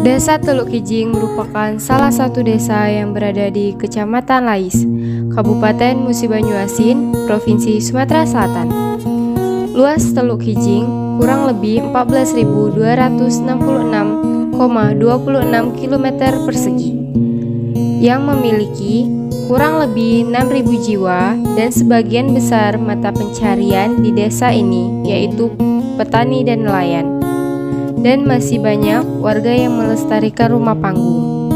Desa Teluk Kijing merupakan salah satu desa yang berada di Kecamatan Lais, Kabupaten Musi Banyuasin, Provinsi Sumatera Selatan. Luas Teluk Kijing kurang lebih 14.266,26 km persegi, yang memiliki kurang lebih 6.000 jiwa dan sebagian besar mata pencarian di desa ini yaitu petani dan nelayan. Dan masih banyak warga yang melestarikan rumah panggung.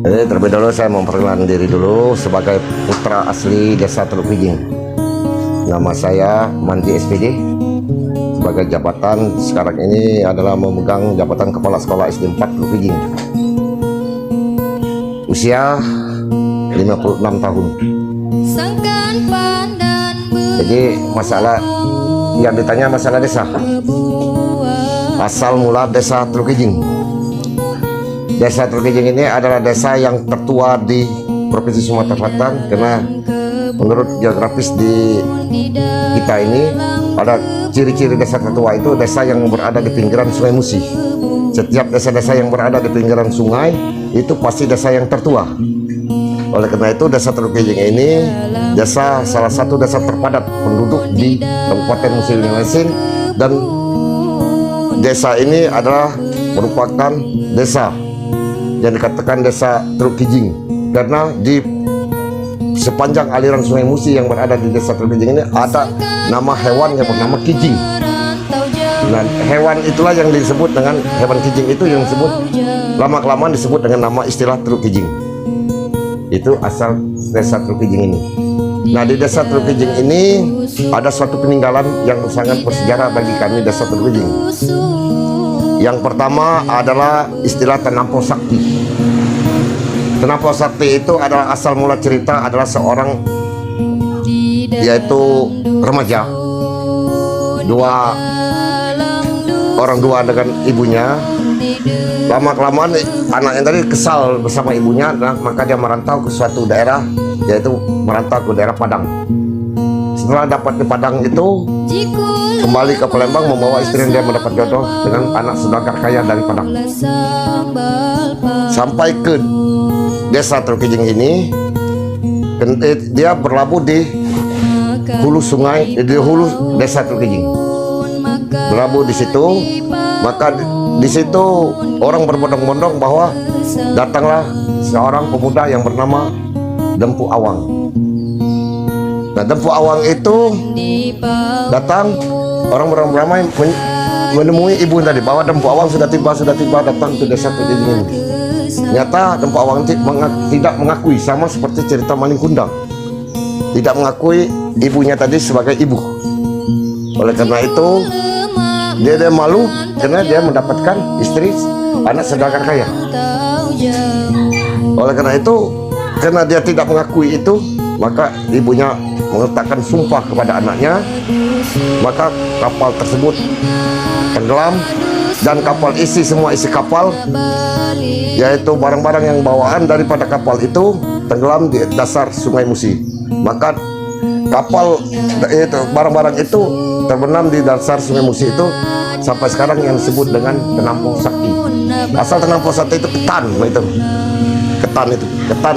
Terlebih dahulu saya memperkenalkan diri dulu sebagai putra asli Desa Teluk Kijing. Nama saya Mandi SPD. Sebagai jabatan sekarang ini adalah memegang jabatan Kepala Sekolah SD 4 Teluk Kijing. Usia 56 tahun. Jadi masalah yang ditanya masalah desa. Asal mula Desa Teluk Kijing. Desa Teluk Kijing ini adalah desa yang tertua di Provinsi Sumatera Selatan karena menurut geografis di kita ini ada ciri-ciri desa tertua itu desa yang berada di pinggiran Sungai Musi. Setiap desa-desa yang berada di pinggiran sungai itu pasti desa yang tertua. Oleh karena itu Desa Teluk Kijing ini salah satu desa terpadat penduduk di Kabupaten Musi Banyuasin, dan desa ini adalah merupakan desa yang dikatakan Desa Teluk Kijing karena di sepanjang aliran Sungai Musi yang berada di Desa Teluk Kijing ini ada nama hewan yang bernama kijing. Nah, hewan itulah yang disebut dengan hewan kijing, itu yang disebut lama-kelamaan disebut dengan nama istilah Teluk Kijing. Itu asal Desa Teluk Kijing ini. Nah, di Desa Teluk Kijing ini ada suatu peninggalan yang sangat bersejarah bagi kami Desa Teluk Kijing. Yang pertama adalah istilah Tenampau Sakti. Tenampau Sakti itu adalah asal mula cerita adalah seorang yaitu remaja, orang dua dengan ibunya. Lama-kelamaan anaknya tadi kesal bersama ibunya, maka dia merantau ke suatu daerah, yaitu merantau ke daerah Padang. Setelah dapat di Padang itu, kembali ke Palembang membawa istri dia mendapat jodoh dengan anak saudagar kaya dari Padang. Sampai ke Desa Teluk Kijing ini, dia berlabuh di hulu sungai, di hulu Desa Teluk Kijing. Berlabuh di situ, maka di situ orang berbondong-bondong bahwa datanglah seorang pemuda yang bernama Dempu Awang. Nah, Dempu Awang itu datang, orang beramai-ramai menemui ibu tadi bahwa Dempu Awang sudah tiba datang ke Desa Teluk Kijing ini. Nyata Dempu Awang tidak mengakui, sama seperti cerita Maling Kundang, tidak mengakui ibunya tadi sebagai ibu. Oleh karena itu dia malu karena dia mendapatkan istri anak saudagar kaya. Oleh karena itu, karena dia tidak mengakui itu, maka ibunya meletakkan sumpah kepada anaknya. Maka kapal tersebut tenggelam, dan kapal semua isi kapal, yaitu barang-barang yang bawaan daripada kapal itu tenggelam di dasar Sungai Musi. Maka kapal itu, barang-barang itu terbenam di dasar Sungai Musi itu sampai sekarang yang disebut dengan Tenampau Sakti. Asal Tenampau Sakti itu ketan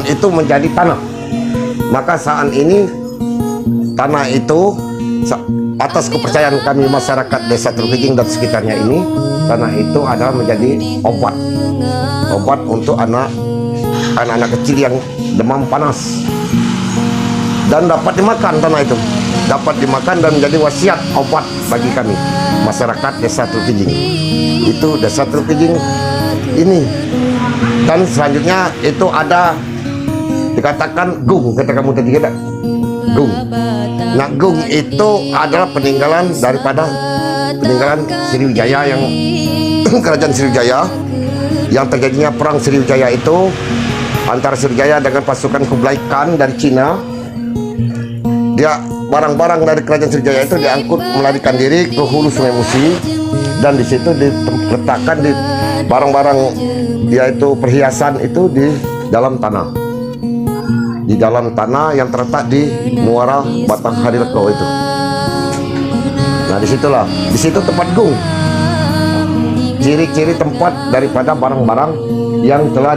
itu menjadi tanah. Maka saat ini tanah itu atas kepercayaan kami masyarakat Desa Teluk Kijing dan sekitarnya ini, tanah itu adalah menjadi obat untuk anak-anak kecil yang demam panas, dan dapat dimakan. Tanah itu dapat dimakan dan menjadi wasiat obat bagi kami masyarakat Desa Teluk Kijing. Itu Desa Teluk Kijing ini. Dan selanjutnya itu ada dikatakan Gung, kata kamu tadi kata Gung. Nah, Gung itu adalah peninggalan Sriwijaya, yang kerajaan Sriwijaya, yang terjadinya perang Sriwijaya itu antara Sriwijaya dengan pasukan Kublai Khan dari Cina. Dia barang-barang dari kerajaan Sriwijaya itu diangkut melarikan diri ke hulu Sungai Musi, dan di situ diletakkan di barang-barang yaitu perhiasan itu di dalam tanah. di dalam tanah yang terletak di muara Batang Harileko itu. Nah, di situ tempat gung. Ciri-ciri tempat daripada barang-barang yang telah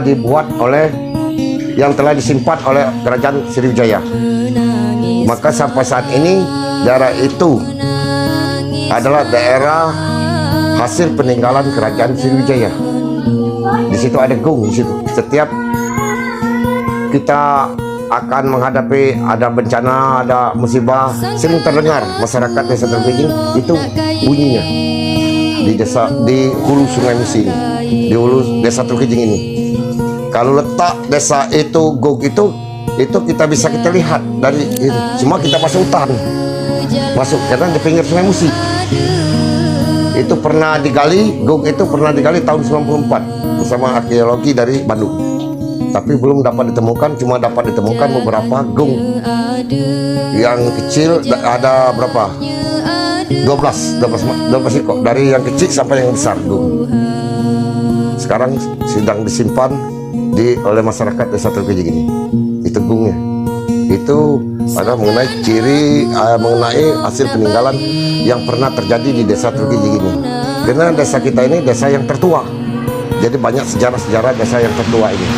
disimpan oleh Kerajaan Sriwijaya. Maka sampai saat ini daerah itu adalah daerah hasil peninggalan Kerajaan Sriwijaya. Di situ ada gung. Di situ setiap kita akan menghadapi ada bencana, ada musibah, sering terdengar masyarakat Desa Teluk Kijing itu bunyinya di hulu Sungai Musi ini, di hulu Desa Teluk Kijing ini. Kalau letak desa itu gung itu kita bisa lihat dari ini. Cuma kita masuk hutan, karena di pinggir Sungai Musi. Itu pernah digali, gung itu pernah digali tahun 94 bersama arkeologi dari Bandung. Tapi belum dapat ditemukan, cuma dapat ditemukan beberapa gung. Yang kecil ada berapa? 12 ekor, dari yang kecil sampai yang besar gung. Sekarang sedang disimpan oleh masyarakat Desa Teluk Kijing ini. Itu gungnya. Itu ada mengenai mengenai hasil peninggalan yang pernah terjadi di Desa Teluk Kijing ini. Karena desa kita ini desa yang tertua. Jadi banyak sejarah-sejarah desa yang tertua ini.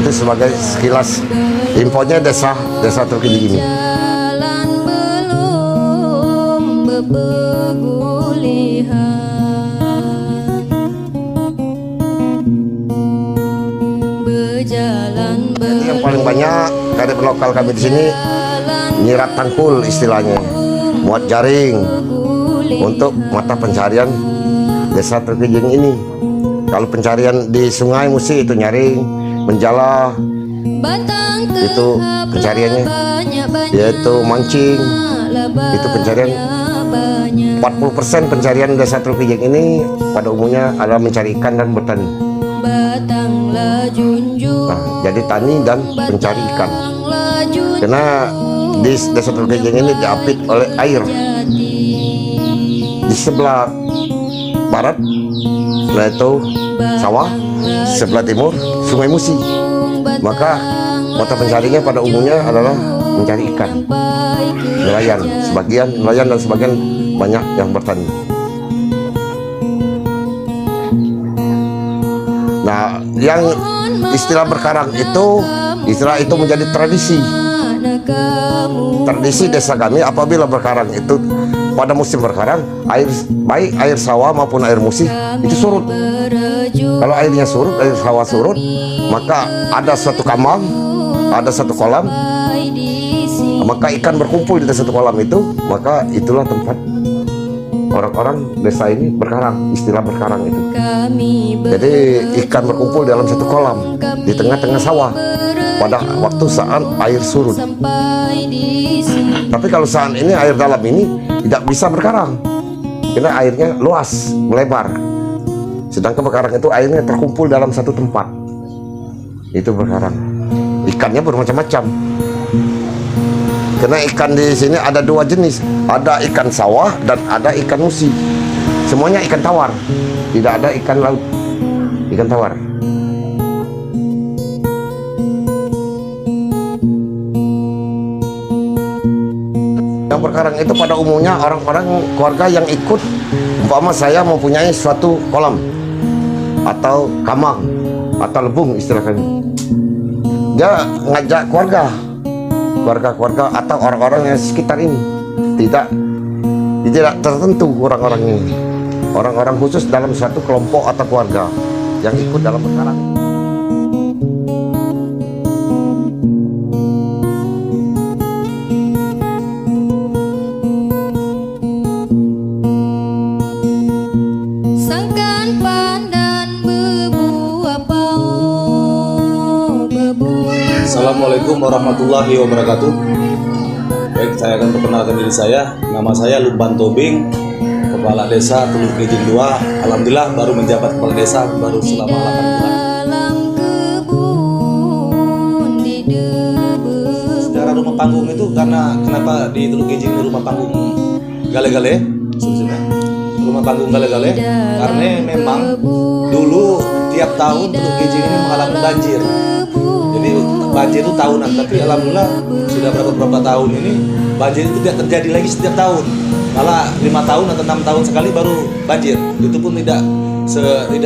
Itu sebagai sekilas infonya desa Teluk Kijing ini. Yang paling banyak dari lokal kami di sini nyirat tangkul istilahnya, buat jaring untuk mata pencarian Desa Teluk Kijing ini. Kalau pencarian di Sungai Musi itu nyaring, menjala itu pencariannya, yaitu mancing itu pencarian. 40% pencarian Desa Teluk Kijing ini pada umumnya adalah mencari ikan dan bertani. Nah, jadi tani dan pencari ikan. Karena di Desa Teluk Kijing ini diapit oleh air. Di sebelah barat yaitu sawah, sebelah timur Sungai Musi. Maka mata pencariannya pada umumnya adalah mencari ikan, nelayan dan sebagian banyak yang bertani. Nah, yang istilah berkarang itu menjadi tradisi desa kami. Apabila berkarang itu pada musim berkarang, baik air sawah maupun air musi itu surut. Kalau airnya surut, air sawah surut, maka ada satu kamang, ada satu kolam, maka ikan berkumpul di satu kolam itu. Maka itulah tempat orang-orang desa ini berkarang, istilah berkarang itu. Jadi ikan berkumpul dalam satu kolam di tengah-tengah sawah pada waktu saat air surut. Tapi kalau saat ini air dalam ini tidak bisa berkarang karena airnya luas, melebar. Sedangkan berkarang itu airnya terkumpul dalam satu tempat. Itu berkarang. Ikannya bermacam-macam. Karena ikan di sini ada dua jenis, ada ikan sawah dan ada ikan musi. Semuanya ikan tawar, tidak ada ikan laut, ikan tawar. Yang berkarang itu pada umumnya orang-orang keluarga yang ikut, umpama saya mempunyai suatu kolam atau kamang atau lebung istilah kami. Dia ngajak keluarga atau orang-orang yang sekitar ini, tidak tertentu orang-orang ini, orang-orang khusus dalam suatu kelompok atau keluarga yang ikut dalam berkarang. Assalamualaikum warahmatullahi wabarakatuh. Baik, saya akan perkenalkan diri saya. Nama saya Lumban Tobing, Kepala Desa Teluk Kijing 2. Alhamdulillah baru menjabat Kepala Desa baru selama 8 bulan. Secara rumah panggung itu kenapa di Teluk Kijing ini rumah panggung gale-gale? Rumah panggung gale-gale karena memang dulu tiap tahun Teluk Kijing ini mengalami banjir. Jadi banjir itu tahunan, tapi alhamdulillah sudah berapa tahun ini banjir itu tidak terjadi lagi setiap tahun. Malah 5 tahun atau 6 tahun sekali baru banjir. Itu pun tidak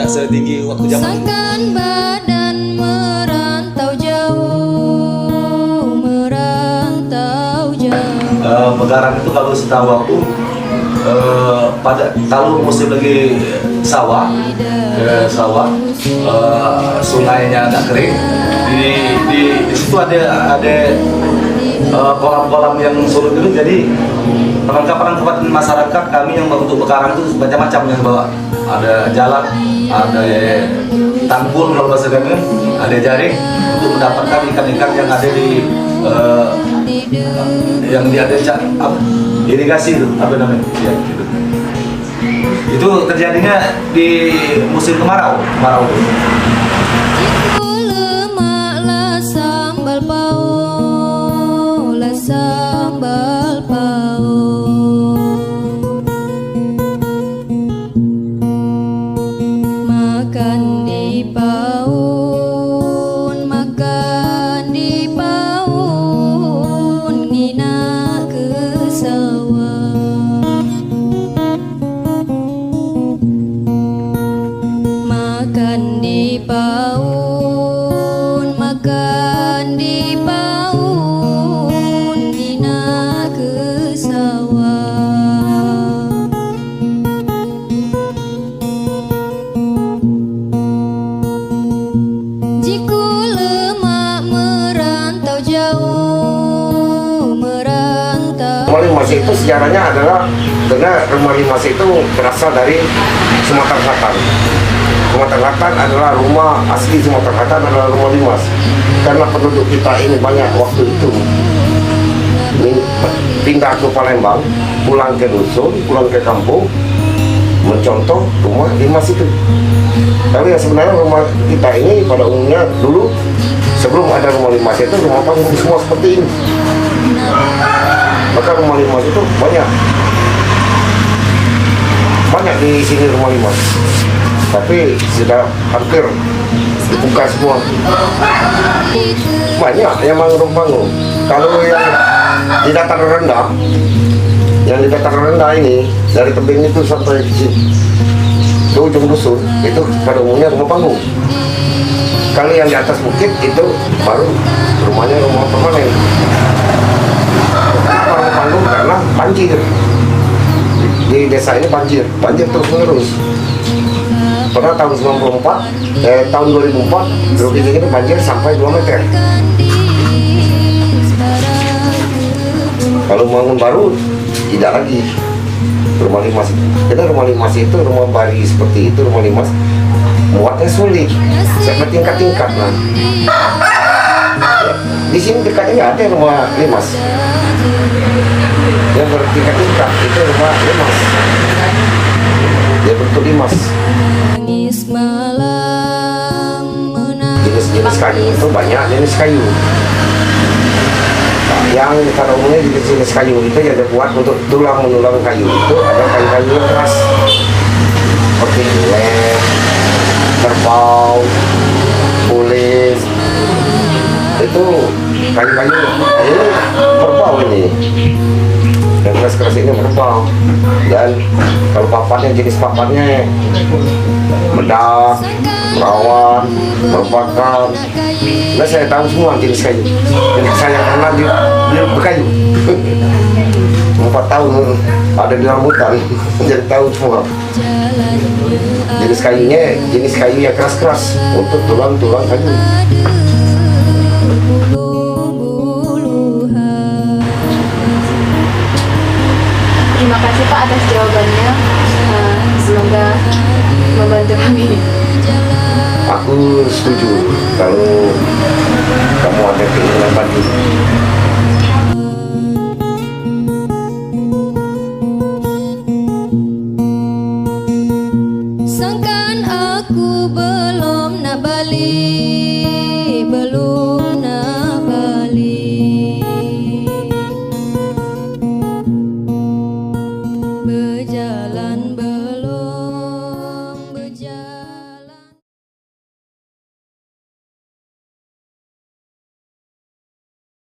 setinggi waktu zaman dulu. Sangkan badan merantau jauh, merantau jauh. Megarang itu kalau setahu aku kalau musim lagi sawah, sungainya agak kering, di situ ada kolam-kolam yang surut itu. Jadi perlengkapan masyarakat kami yang untuk bekarang itu macam-macam yang bawa. Ada jalan, ada tangkul kalau bahasa kami, ada jaring untuk mendapatkan ikan-ikan yang ada di irigasi itu, apa namanya? Ya, gitu. Itu terjadinya di musim kemarau itu. Jiku lemak lah sambal pao, lah sambal pao. Makan di paun, makan di paun, ngina ke sawah. Makan di paun, makan di paun, ngina ke sawah. Jiku lemak merantau jauh, merantau. Rumah Limas itu sejarahnya adalah karena rumah Limas itu berasal dari Sumatera Selatan. Sumatera Selatan adalah rumah asli Sumatera Selatan adalah rumah Limas. Karena penduduk kita ini banyak waktu itu pindah ke Palembang, pulang ke dusun, pulang ke kampung, mencontoh rumah Limas itu. Tapi ya sebenarnya rumah kita ini pada umumnya dulu sebelum ada rumah Limas itu rumah panggung semua seperti ini. Maka rumah Limas itu banyak di sini rumah Limas. Tapi sudah hampir dibuka semua. Banyak yang bangun. Kalau yang di dataran rendah, ini dari tebing itu sampai ke ujung dusun itu pada umumnya rumah panggung. Kalau yang di atas bukit itu baru rumahnya rumah permanen. Rumah panggung karena banjir. Di desa ini banjir terus menerus. Pernah tahun 2004 Teluk Kijing itu banjir sampai 2 meter. Kalau bangun baru tidak lagi rumah Limas itu. Kita rumah Limas itu rumah bari seperti itu, rumah Limas muatnya sulit, sampai tingkat-tingkat lah. Di sini dekatnya nggak ada rumah Limas. Yang bertingkat-tingkat itu rumah Limas. Dia bentuk Limas. Nangis malam menangis. Jenis kayu itu banyak jenis kayu. Nah, yang pada umumnya jenis kayu itu yang dibuat untuk tulang-menulang kayu itu ada kayu-kayu yang keras seperti lem, kerbau, kulit. Itu kayu-kayu ini kerbau ini. Yang keras-keras ini kerbau. Dan kalau papannya jenis papannya medak, perawan, merupakan. Nah saya tahu semua jenis kayu. Jenis saya pernah beli berkayu. 4 tahun ada di rambutan, jadi tahu semua. Jenis kayunya, jenis kayu yang keras-keras untuk tulang-tulang kayu. Terima kasih Pak atas jawabannya. Semoga membantu kami. Aku setuju kalau kamu ada keinginan tadi